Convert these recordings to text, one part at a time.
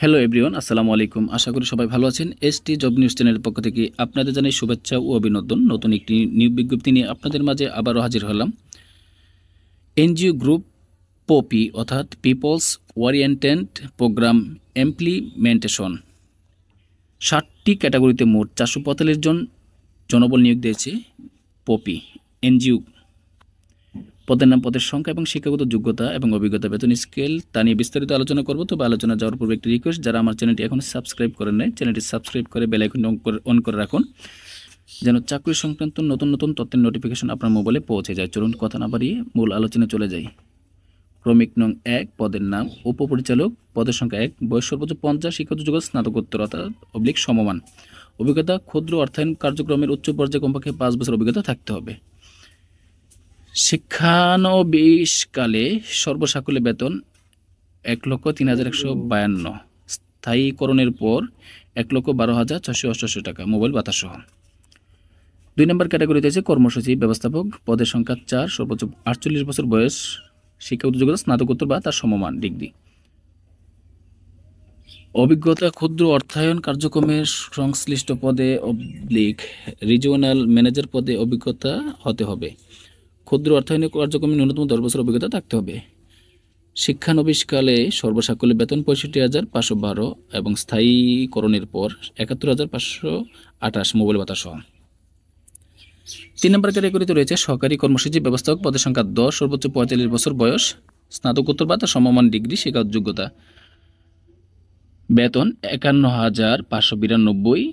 Hello everyone, আসসালামু আলাইকুম। আশা করি সবাই ভালো আছেন। এসটি জব নিউজ চ্যানেলের পক্ষ থেকে আপনাদের জানাই শুভেচ্ছা ও অভিনন্দন। নতুন একটি নিয়োগ বিজ্ঞপ্তি নিয়ে আপনাদের মাঝে আবারও হাজির হলাম। এনজিও গ্রুপ পপি অর্থাৎ পিপলস ওরিয়েন্টেড প্রোগ্রাম ইমপ্লিমেন্টেশন 60টি ক্যাটাগরিতে মোট 445 জন জনবল নিয়োগ দিয়েছে পপি এনজিও। পদের নাম, পদের সংখ্যা এবং শিক্ষাগত যোগ্যতা এবং অভিজ্ঞতা, বেতন স্কেল তা নিয়ে বিস্তারিত আলোচনা করব। তবে আলোচনা যাওয়ার পূর্বে একটি রিকোয়েস্ট, যারা আমার চ্যানেলটি এখন সাবস্ক্রাইব করেন নাই, চ্যানেলটি সাবস্ক্রাইব করে বেল আইকন অন করে রাখুন, যেন চাকরি সংক্রান্ত নতুন নতুন তথ্যের নোটিফিকেশন আপনার মোবাইলে পৌঁছে যায়। চলুন কথা না বাড়িয়ে মূল আলোচনায় চলে যাই। ক্রমিক নং 1, পদের নাম উপপরিচালক, পদের সংখ্যা 1, বয়স সর্বোচ্চ 50, শিক্ষাগত যোগ্যতা স্নাতকোত্তর অর্থাৎ সমমান, অভিজ্ঞতা ক্ষুদ্র অর্থায়ন কার্যক্রমের উচ্চ পর্যায়ে কমপক্ষে 5 বছর অভিজ্ঞতা থাকতে হবে। শিক্ষানবিশকালে সর্বসাকুল্যে বেতন 1,03,152, স্থায়ীকরণের পর 1,12,688 টাকা, মোবাইল ভাতা সহ। 2 নম্বর ক্যাটাগরিতে আছে কর্মসূচি ব্যবস্থাপক, পদের সংখ্যা 4, সর্বোচ্চ 48 বছর বয়স, শিক্ষাগত যোগ্যতা স্নাতকোত্তর বা তার সমমান ডিগ্রি, অভিজ্ঞতা ক্ষুদ্র অর্থায়ন কার্যক্রমের সংশ্লিষ্ট পদে রিজিওনাল ম্যানেজার পদে অভিজ্ঞতা হতে হবে। ক্ষুদ্র অর্থায়নের কার্যক্রমে ন্যূনতম 10 বছর অভিজ্ঞতা থাকতে হবে। শিক্ষানবিশকালে সর্বসাকুল্যে বেতন 65,512 এবং স্থায়ীকরণের পর 71,528, মোবাইল ভাতা সহ। 3 নম্বর ক্যাটাগরিতে রয়েছে সহকারী কর্মসূচি ব্যবস্থাপক, পদের সংখ্যা 10, সর্বোচ্চ 45 বছর বয়স, স্নাতকোত্তর বা তার সমমান ডিগ্রি, শিক্ষাগত যোগ্যতা, বেতন 51,592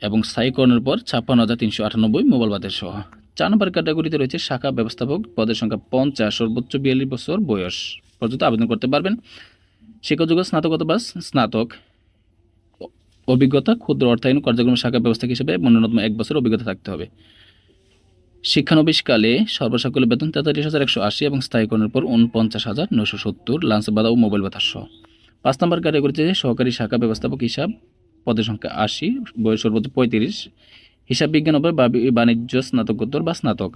এবং স্থায়ীকরণের পর 56,398, মোবাইল ভাতা সহ। 4 নম্বর ক্যাটাগরিতে রয়েছে শাখা ব্যবস্থাপক, পদের সংখ্যা 50, সর্বোচ্চ 42 বছর বয়স পর্যন্ত আবেদন করতে পারবেন। শিক্ষাযোগ্য স্নাতকোত্তর বা স্নাতক, অভিজ্ঞতা ক্ষুদ্র অর্থায়ন কার্যক্রম শাখা ব্যবস্থাপক হিসেবে ন্যূনতম 1 বছর অভিজ্ঞতা থাকতে হবে। শিক্ষানবিশকালে সর্বসাকুল্যে বেতন 43,180 এবং স্থায়ীকরণের পর 49,970, লাঞ্চ ভাতা ও মোবাইল ভাতা সহ। 5 নম্বর ক্যাটাগরিতে সহকারী শাখা ব্যবস্থাপক হিসাব, পদের সংখ্যা 80, বয়স সর্বোচ্চ 35, হিসাব বিজ্ঞান বা বাণিজ্য স্নাতকোত্তর বা স্নাতক,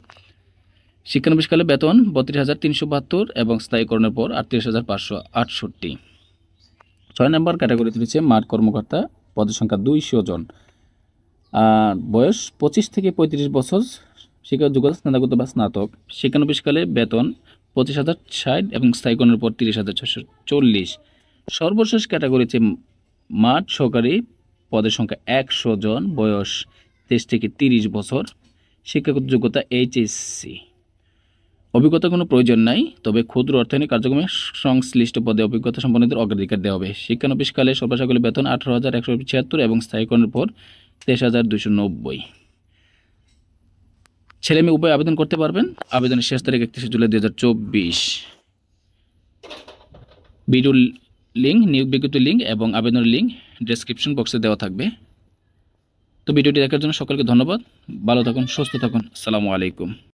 শিক্ষানবিশকালে বেতন 32,372 এবং স্থায়ীকরণের পর 38,568। 6 নম্বর ক্যাটাগরিতে রয়েছে মাঠ কর্মকর্তা, পদের সংখ্যা 200 জন, বয়স 25 থেকে 35 বছর, শিক্ষাগত যোগ্যতা স্নাতকোত্তর বা স্নাতক, শিক্ষানবিশকালে বেতন 25,060 এবং স্থায়ীকরণের পর 30,640। সর্বশেষ ক্যাটাগরিতে মাঠ সহকারী, পদের সংখ্যা 100 জন, বয়স 23 থেকে 30 বছর, শিক্ষাগত যোগ্যতা HSC, অভিজ্ঞতা কোনো প্রয়োজন নাই, তবে ক্ষুদ্র অর্থায়নের কার্যক্রমে সংশ্লিষ্ট পদে অভিজ্ঞতা সম্পন্নদের অগ্রাধিকার দেওয়া হবে। শিক্ষানবিশকালে সর্বসাকুল্যে বেতন 18,176 এবং স্থায়ীকরণের পর 23,290। ছেলে মেয়ে উভয় আবেদন করতে পারবেন। আবেদনের শেষ তারিখ 31 জুলাই 2024। ভিডিও লিঙ্ক, নিয়োগ বিজ্ঞপ্তির লিঙ্ক এবং আবেদনের লিঙ্ক ডেসক্রিপশন বক্সে দেওয়া থাকবে। তো ভিডিওটি দেখার জন্য সকলকে ধন্যবাদ। ভালো থাকুন, সুস্থ থাকুন। আসসালামু আলাইকুম।